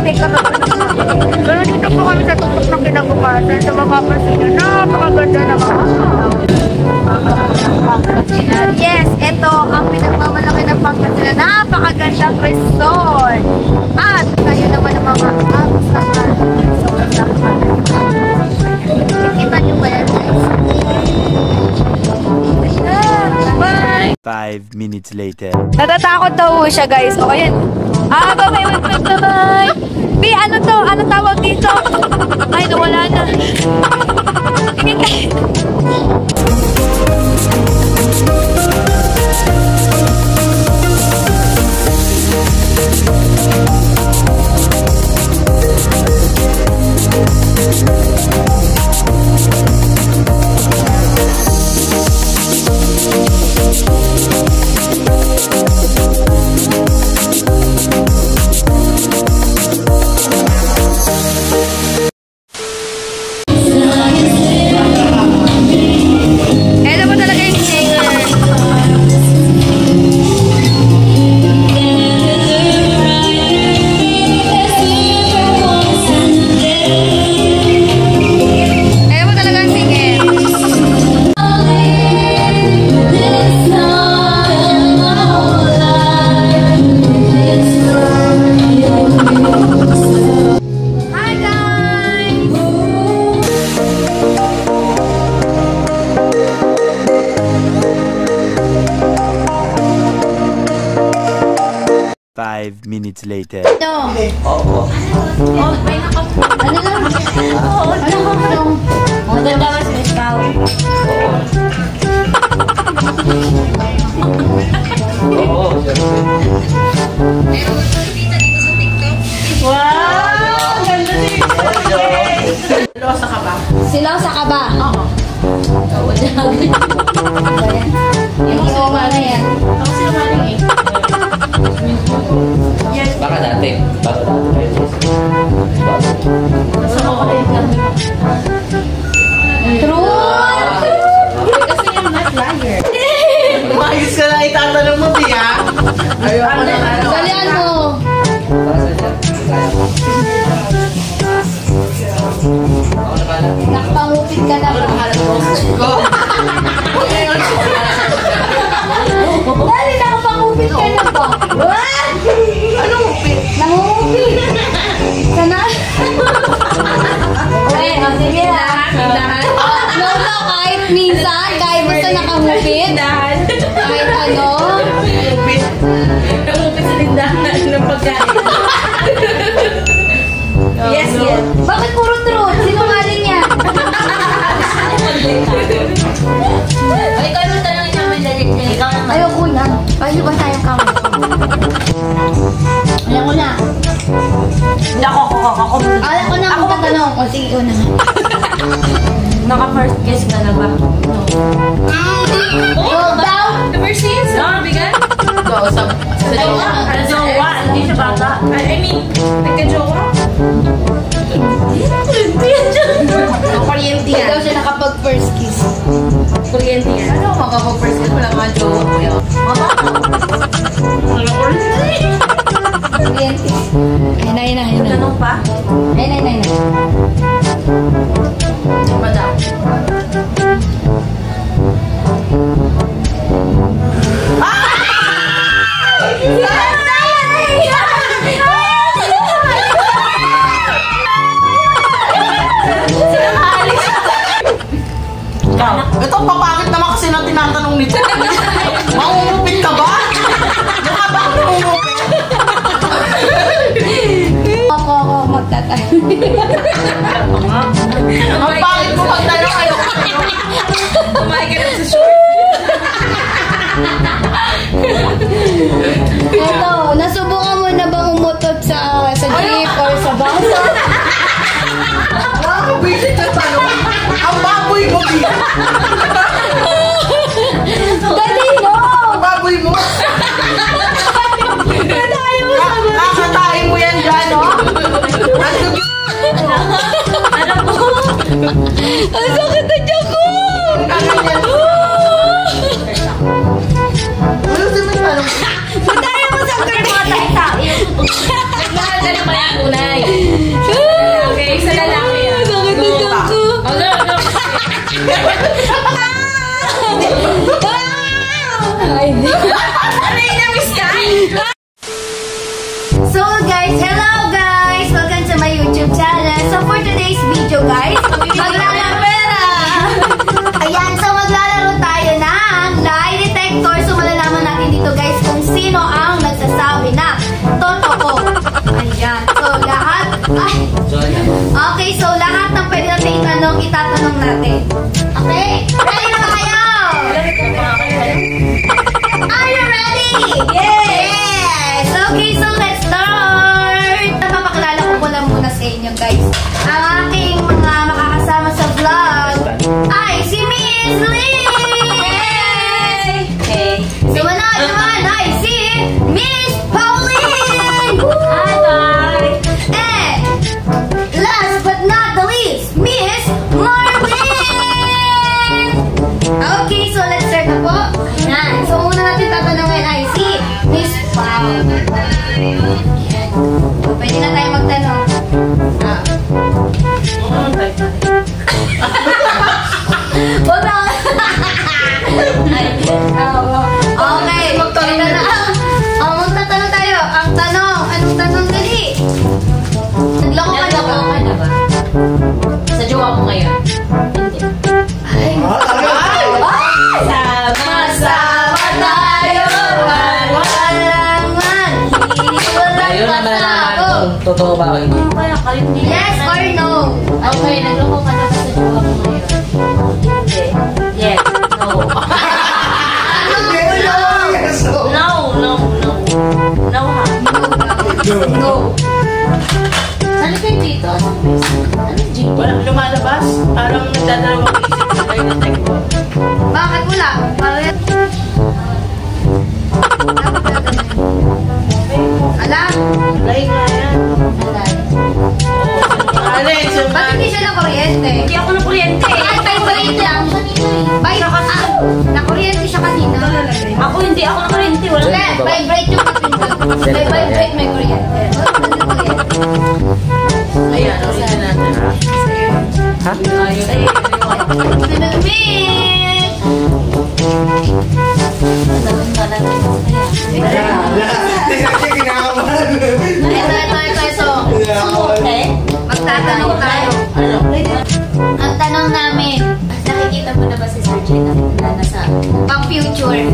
make up ako. Pero dito po kami sa tuktok ng kinabukasan. So mapapansin nyo, napakaganda naman. Yes, ito ang pinagmamalaki ng Pangasinan. Napakagandang resort. At kayo naman ang mga apps naman. Kita nyo ba yan, guys? Bye! 5 minutes later. Natatakot daw siya, guys. O, ayan. Bye-bye. B, ano to? Ano tawag dito? Ay, nawala na. Minutes later. No. Oo. Oh, may nakap. Ano lang? Oo, ano lang? Maganda ba si Miss Pao? Oo, syempre. Wow! Ganda din. Silosa ka ba? Silosa ka ba? Oo. Oo, dyan. Yung ioma na yan. Ako sinamaling eh. Yes. Baka dati. Baka dati. Nasa makulit lang. True! Kasi yung not liar. Maayos ka lang itatanong mo, Bia. Ayoko na ano. Dalian mo! Nakapangupit ka na ba? Dali, nakapangupit ka na ba? What? Anong upit? Nangungupit! Sana? Okay, sige ha. No, kahit minsan, kahit basta nakangupit. Kahit ano. Upit. Nangupit sa tindahan ng pagkain. Yes, yes. Bakit puro truth? Sinungaling yan. Ay, ikaw naman tanongin namin dali. Ikaw naman. Ayoko na. Paano ba tayong kamay? Alam ko na. Hindi ako. Alam ko na ang tatanong. O sige, ikaw na nga. Naka-first kiss ka na ba? No. Ikaw daw? The first kiss? No, bigan? So, sa jowa. Jowa, hindi siya bata. I mean, nagka-jowa? Kuryente Hindi yan. daw siya nakapag-first kiss. Kuryente yan. Ano makapag-first kiss? Wala mga jowa ko yun. Wala kuryente. Kuryente. Ayun na. Tanong pa? Ayun na. Ba daw? Ito, papangit naman kasi na tinatanong nito. Mangungupit ka ba? Mukha ba ang mangungupit? Ako magtatay. Ang pangit mo magtanong kayo. Kumain ka na sa short. Ito, nasubukan mo na bang umutot sa jeep or sa bus? Wow, visit na tanong. Ang baboy mo, Bia. Dali mo! Ang baboy mo. Kakatain mo yan dyan, no? Ang sakit na tiyan ko! Ano si may tanong? Mataya mo sa karmata ita! Nagmahal ka na pala ang tunay. So guys, hello guys! Welcome to my YouTube channel. So for today's video guys, maglalaro Ayan, so maglalaro tayo ng lie detector. So malalaman natin dito guys kung sino ang nagsasabi na totoo. Ayan, so lahat okay, so lahat ng pwede natin itanong, itatanong natin. Okay? Ready na ba kayo? Are you ready? Yes! Okay, so let's start! Napapakilala ko muna sa inyo guys. Ang aking mga makakasama sa vlog ay si Miss Lee! Hey. So naman ay si Miss Pauline! Hi, bye. And last but not the least, Miss Marlene! Okay, so let's start na po. Ayan. So una natin tatanungin ay si Miss Pau. Ayan. So, pwede na tayo magtanong. Okay, magtatanong tayo. Ang tanong, anong tanong dali? Nagloko ka na ba? Sa jowa mo ngayon? Hindi. Ay, sama-sama tayo. Walang Ayun na magsasabo. Totoo ba kayo? Yes or no? Okay, nagloko ka na ba sa jowa mo ngayon? Hindi. Yes. No. No ha. No. Ano kayo dito? Ano dito? Walang lumalabas. Parang nagdadalawang isip na tayo ng tekbo. Bakit wala? Bakit? Ala? Lay nga yan. Alex, yung Ba't hindi siya na kuryente? Hindi ako na kuryente. Ay, vibrate lang. Na-kuryente siya kanina. Ako hindi ako na kuryente. Wala Hindi, vibrate yung kapindot. May vibrate, may kuryente. Ayan, ulitin natin. Ayun. Sinumit! So, magtatanong tayo. Ang tanong namin, Nakikita mo na ba si Sergeant na nasa pang future.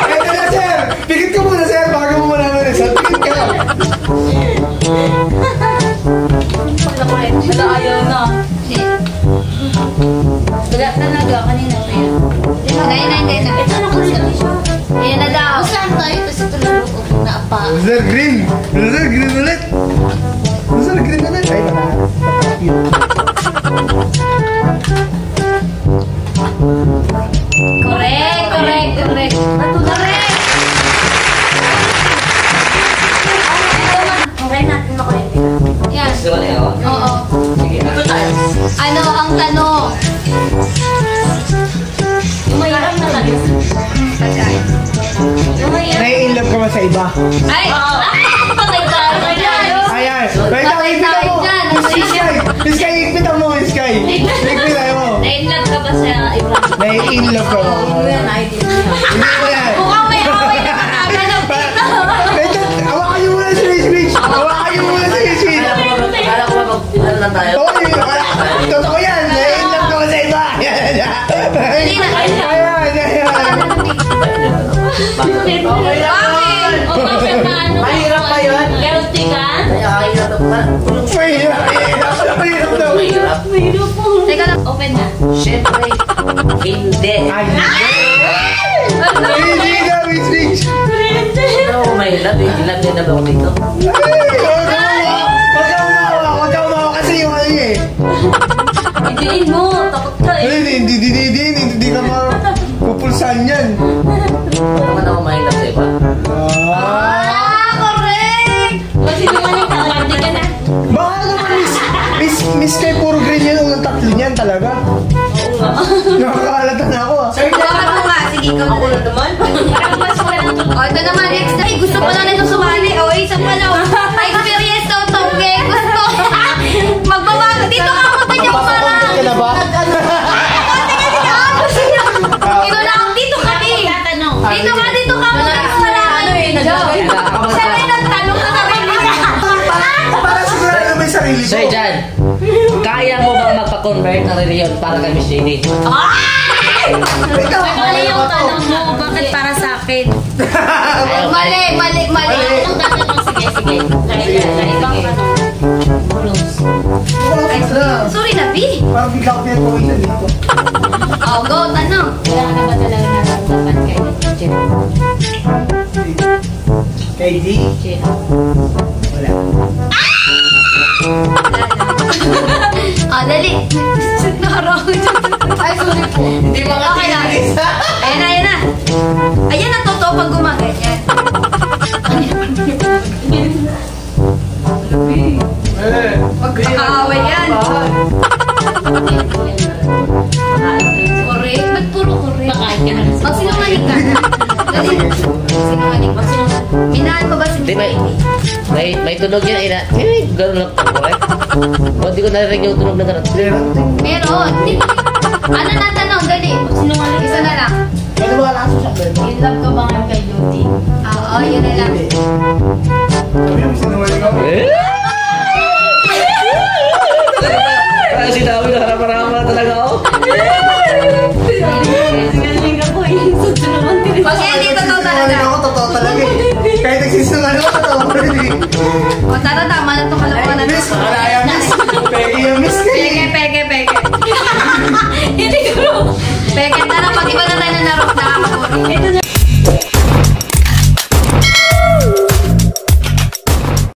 Ito na, sir! Pikit ka muna, sir! Baka mo muna naman, sir. Pikit ka! Wala ayaw na. Wala talaga kanina pa yan. Hindi na. Ito na kuryente siya. Ayan na daw. Saan tayo? Kasi tularo ko na apa. Sir, green! Sir, green ulit! Sir, green ulit! Ay, wala. Correct. Okay natin makuryente ka. Yan. Oo. Sige, ito tayo. Ano ang tanong? Yung mahirap na lang. Yung mahirap. Nai-inlove ka ba sa iba? Ay! Patay tayo. Ayan! Wait lang, Patay ikpitan tayo mo! dyan. Sky, ikpitan mo, Sky! Ikpitan mo! Na-inlove ka ba sa iba? Nai-inlove ka ba? Hindi mo yan! Mukhang may away na kakaganap dito. Wait lang, hawakan niyo muna si Rich! Hawakan niyo muna si Rich! Kala ko ba mag-ilan na tayo? Oo, totoo yan! Nai-inlove ka ba sa iba? Okay lang. Bakit? Mahirap pa yun. Guilty ka? Kaya kahirap pa. Mahirap daw! Mahirap. Teka lang. Open na. Siyempre, hindi. Ay, hindi na, Rich Rich! Ano, mahirap eh. Ilan din na ba ako dito? Huwag ka umawa kasi yung ano eh. Idiin mo. Takot ka eh. Hindi ka mapupulsan yan. Ano naman ako mahirap sa iba? Correct! Kasi naman yung kakante ka na. Baka naman, Miss Kay, puro green yun ang tatlo niyan talaga. Oo nga. Nakakalata na ako ah. Bakit mo nga? Sige, ikaw Ako na naman. Parang mas wala ng O, ito naman, next na. Gusto pala nito sumali. O, isa pala. Experience daw to. Okay, gusto. sarili ko. Sir Jan, kaya mo bang magpa-convert ng reliyon para kay Miss JD? Ikaw, Mali yung tanong mo, bakit para sa akin? Mali. Anong tatanong? Sige. Ibang tanong. Rules. Sorry na, B. Parang bigla ko pinag-provision dito. Oh, go, tanong. Wala ka na ba talaga nararamdaman kay Jen? Kay D? Jen. Wala. Ah, dali. Narang. Ay, sorry po. Hindi mga Okay lang. tinis. Ayan na. Ayan ang totoo pag gumaganyan. Magkakaaway yan. Correct. Ba't puro correct? Makain ka na. Magsinungaling ka. Dali. Magsinungaling. Minahal ko ba si Di, Miss Baby? may tunog yan, ina. Gano'n lang. Correct? O, di ko narinig yung tunog na gano'n. Meron. Ano na tanong? Dali. Magsinungaling. Isa na lang. Kaya ba wala sa sakit? In love ka ba ngayon kay Judy? Oo, yun na lang. Sabi mo, sinungaling ako. Parang sinabi na harap-harap talaga ako. Galing ako eh. Suso naman din. Pag hindi totoo talaga. Sinungaling ako, totoo talaga eh. Kahit nagsisinungaling ako, totoo pa rin eh. O, tama na to